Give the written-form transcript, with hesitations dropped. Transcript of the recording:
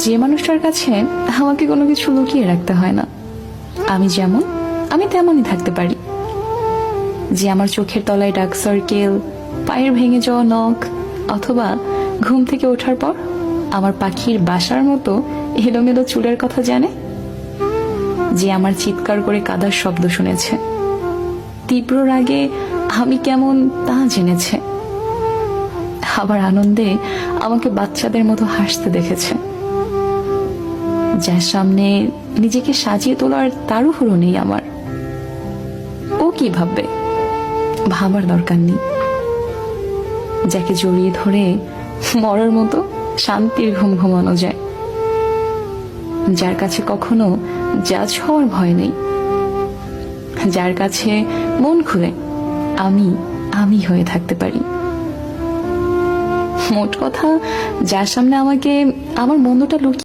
যে মানুষটার কাছে আমাকে কোনো কিছু লুকিয়ে রাখতে হয় না, আমি যেমন আমি তেমনই থাকতে পারি। যে আমার চোখের তলায় ডার্ক সার্কেল, পায়ের ভেঙে যাওয়া নখ, অথবা ঘুম থেকে ওঠার পর আমার পাখির বাসার মতো এলোমেলো চুলের কথা জানে। যে আমার চিৎকার করে কাদার শব্দ শুনেছে, তীব্র রাগে আমি কেমন তা জেনেছে, আবার আনন্দে আমাকে বাচ্চাদের মতো হাসতে দেখেছে। যার সামনে নিজেকে সাজিয়ে তোলার তাড়াহুড়ো নেই আমার। ও কি ভাববে, ভাবার দরকার নেই। যাকে জড়িয়ে ধরে মরার মতো শান্তির ঘুম ঘুমানো যায়, যার কাছে কখনো জাজ হওয়ার ভয় নেই, যার কাছে মন খুলে আমি আমি হয়ে থাকতে পারি। মোট কথা, যার সামনে আমাকে আমার মন্দটা লুকিয়ে